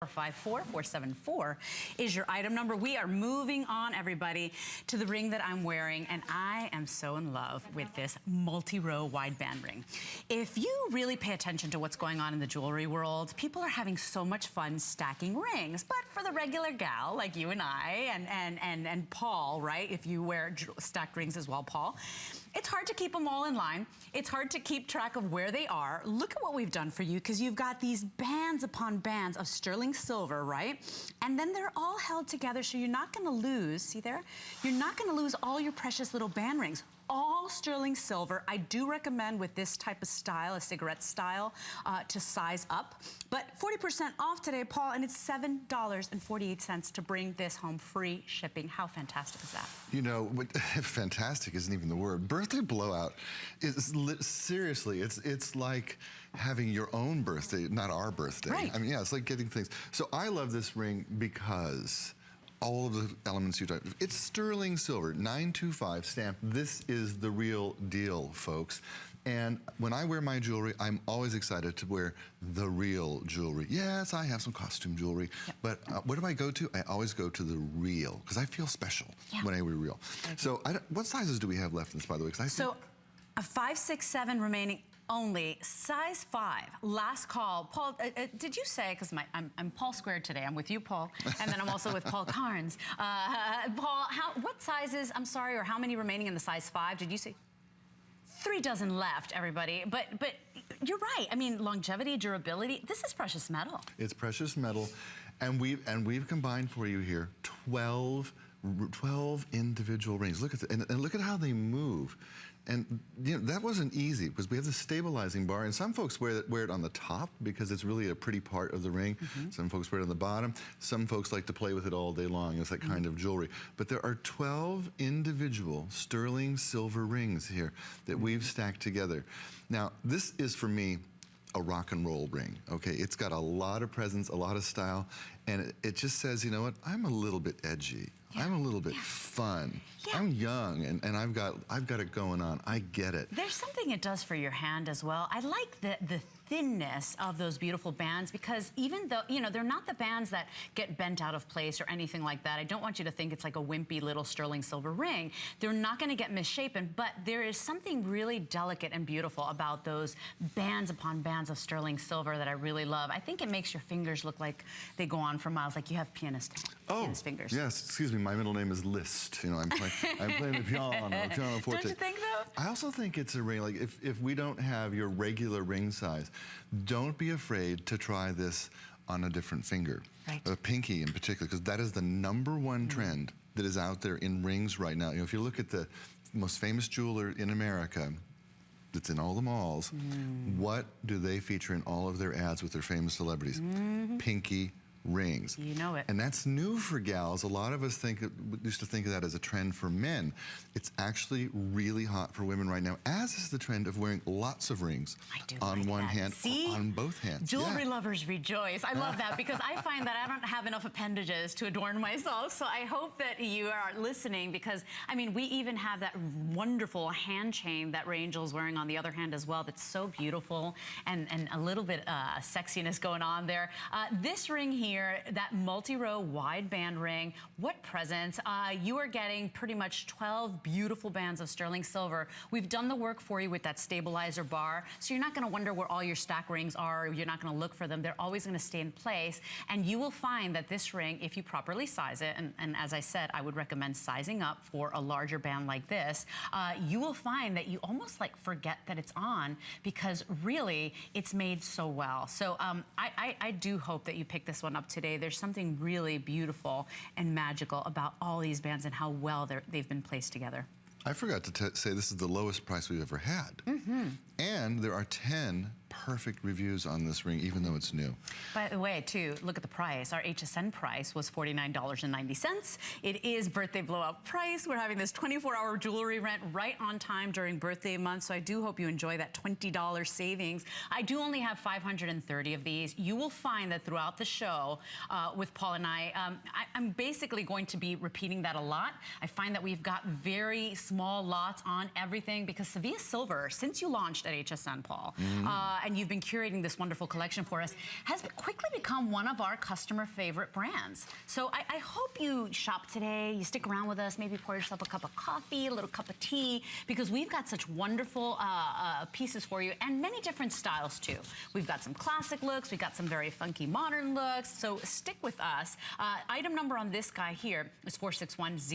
454-474 is your item number. We are moving on, everybody, to the ring that I'm wearing, and I am so in love with this multi-row wideband ring. If you really pay attention to what's going on in the jewelry world, people are having so much fun stacking rings. But for the regular gal like you and I and Paul, right? If you wear stacked rings as well, Paul, it's hard to keep them all in line. It's hard to keep track of where they are. Look at what we've done for you, because you've got these bands upon bands of sterling silver, right? And then they're all held together, so you're not gonna lose, see there? You're not gonna lose all your precious little band rings. All sterling silver. I do recommend with this type of style, a cigarette style, to size up. But 40% off today, Paul, and it's $7.48 to bring this home, free shipping. How fantastic is that? You know, fantastic isn't even the word. Birthday blowout is seriously, it's like having your own birthday, not our birthday. Right. I mean, yeah, it's like getting things. So I love this ring because all of the elements you talked about. It's sterling silver, 925 stamp. This is the real deal, folks. And when I wear my jewelry, I'm always excited to wear the real jewelry. Yes, I have some costume jewelry, but what do I go to? I always go to the real, because I feel special when I wear real. So what sizes do we have left in this, by the way? So a 5, 6, 7 remaining. Only size 5, last call. Paul, did you say, because I'm Paul squared today, I'm with you, Paul, and then I'm also with Paul Carnes. Paul, what sizes, I'm sorry, or how many remaining in the size 5? Did you say? 3 dozen left, everybody. But you're right. I mean, longevity, durability, this is precious metal. It's precious metal, and we've combined for you here 12 individual rings. Look at and look at how they move. And you know, that wasn't easy, because we have the stabilizing bar, and some folks wear it on the top because it's really a pretty part of the ring. Some folks wear it on the bottom. Some folks like to play with it all day long. It's that kind of jewelry. But there are 12 individual sterling silver rings here that we've stacked together. Now, this is, for me, a rock and roll ring, okay? It's got a lot of presence, a lot of style, and it just says, you know what, I'm a little bit edgy. I'm a little bit fun. I'm young, and I've got it going on. I get it. There's something it does for your hand as well. I like the thinness of those beautiful bands, because even though, you know, they're not the bands that get bent out of place or anything like that. I don't want you to think it's like a wimpy little sterling silver ring. They're not going to get misshapen, but there is something really delicate and beautiful about those bands upon bands of sterling silver that I really love. I think it makes your fingers look like they go on for miles, like you have pianist fingers. Yes, excuse me, my middle name is Liszt. You know, I'm playing the piano forte. Don't you think though? I also think it's a ring, like if we don't have your regular ring size, don't be afraid to try this on a different finger. Right. A pinky in particular, because that is the #1 trend that is out there in rings right now. You know, if you look at the most famous jeweler in America, that's in all the malls, what do they feature in all of their ads with their famous celebrities? Pinky rings. You know it. And that's new for gals. A lot of us used to think of that as a trend for men. It's actually really hot for women right now, as is the trend of wearing lots of rings on one hand, or on both hands. Jewelry lovers rejoice. I love that, because I find that I don't have enough appendages to adorn myself. So I hope that you are listening, because I mean, we even have that wonderful hand chain that Rangel's wearing on the other hand as well. That's so beautiful, and a little bit sexiness going on there. This ring here, that multi-row wide band ring, what presents. You are getting pretty much 12 beautiful bands of sterling silver. We've done the work for you with that stabilizer bar, so you're not going to wonder where all your stack rings are, or you're not going to look for them. They're always going to stay in place, and you will find that this ring, if you properly size it, and as I said, I would recommend sizing up for a larger band like this, you will find that you almost like forget that it's on, because really it's made so well. So I do hope that you pick this one up today. There's something really beautiful and magical about all these bands and how well they've been placed together. I forgot to say this is the lowest price we've ever had. And there are 10 perfect reviews on this ring, even though it's new. By the way, too, look at the price. Our HSN price was $49.90. It is birthday blowout price. We're having this 24-hour jewelry rent right on time during birthday month, so I do hope you enjoy that $20 savings. I do only have 530 of these. You will find that throughout the show with Paul and I'm basically going to be repeating that a lot. I find that we've got very small lots on everything, because Sevilla Silver, since you launched at HSN, Paul, and you've been curating this wonderful collection for us, has quickly become one of our customer favorite brands. So I hope you shop today, you stick around with us, maybe pour yourself a cup of coffee, a little cup of tea, because we've got such wonderful pieces for you, and many different styles too. We've got some classic looks, we've got some very funky modern looks, so stick with us. Item number on this guy here is 4610.